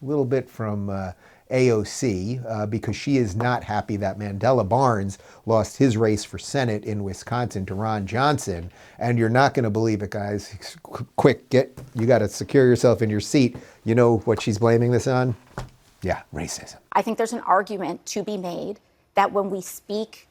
little bit from AOC, because she is not happy that Mandela Barnes lost his race for Senate in Wisconsin to Ron Johnson. And you're not going to believe it, guys. Quick, you got to secure yourself in your seat. You know what she's blaming this on? Yeah, racism. I think there's an argument to be made that when we speak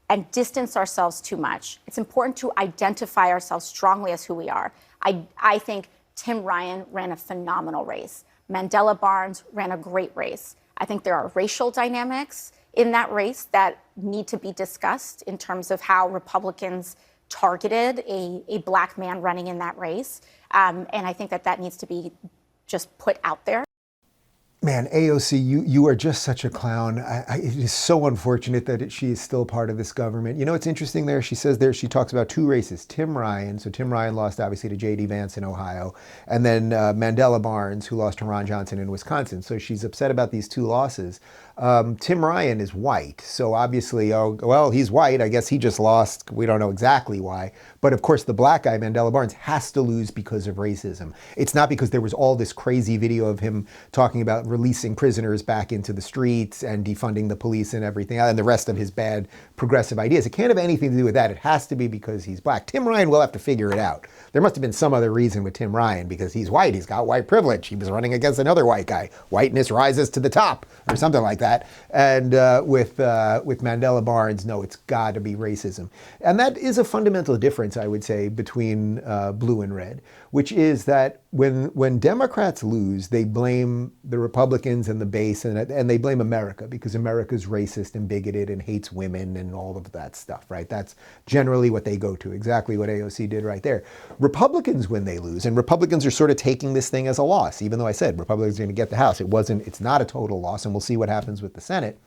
and distance ourselves too much, it's important to identify ourselves strongly as who we are. I think Tim Ryan ran a phenomenal race. Mandela Barnes ran a great race. I think there are racial dynamics in that race that need to be discussed in terms of how Republicans targeted a black man running in that race. And I think that needs to be just put out there. Man, AOC, you are just such a clown. It is so unfortunate that she is still part of this government. You know, it's interesting there. She says there, she talks about two races. Tim Ryan, so Tim Ryan lost obviously to J.D. Vance in Ohio, and then Mandela Barnes, who lost to Ron Johnson in Wisconsin. So she's upset about these two losses. Tim Ryan is white, so obviously, oh, well, he's white. I guess he just lost. We don't know exactly why. But of course, the black guy, Mandela Barnes, has to lose because of racism. It's not because there was all this crazy video of him talking about releasing prisoners back into the streets and defunding the police and everything, and the rest of his bad progressive ideas. It can't have anything to do with that. It has to be because he's black. Tim Ryan will have to figure it out. There must have been some other reason with Tim Ryan, because he's white. He's got white privilege. He was running against another white guy. Whiteness rises to the top, or something like that. And with Mandela Barnes, no, it's got to be racism. And that is a fundamental difference, I would say, between blue and red, which is that when Democrats lose, they blame the Republicans and the base, and they blame America, because America's racist and bigoted and hates women and all of that stuff, right? That's generally what they go to, exactly what AOC did right there. Republicans, when they lose, and Republicans are sort of taking this thing as a loss, even though I said Republicans are going to get the House. It's not a total loss, and we'll see what happens with the Senate.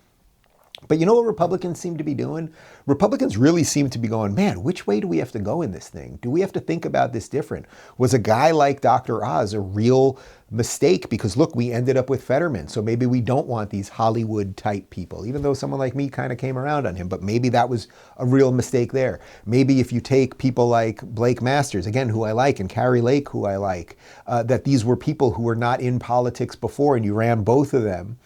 But you know what Republicans seem to be doing? Republicans really seem to be going, man, which way do we have to go in this thing? Do we have to think about this different? Was a guy like Dr. Oz a real mistake? Because look, we ended up with Fetterman, so maybe we don't want these Hollywood type people, even though someone like me kind of came around on him, but maybe that was a real mistake there. Maybe if you take people like Blake Masters, again, who I like, and Carrie Lake, who I like, that these were people who were not in politics before, and you ran both of them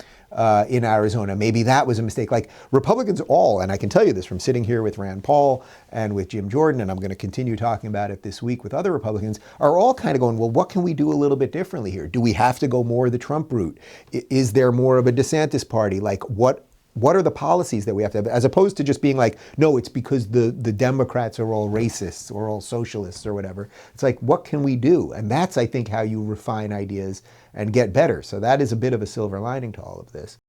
in Arizona. Maybe that was a mistake. Like Republicans all, and I can tell you this from sitting here with Rand Paul and with Jim Jordan, and I'm going to continue talking about it this week with other Republicans, are all kind of going, well, what can we do a little bit differently here? Do we have to go more the Trump route? Is there more of a DeSantis party? Like what are the policies that we have to have, as opposed to just being like, no, it's because the Democrats are all racists or all socialists or whatever. It's like, what can we do? And that's, I think, how you refine ideas and get better. So that is a bit of a silver lining to all of this.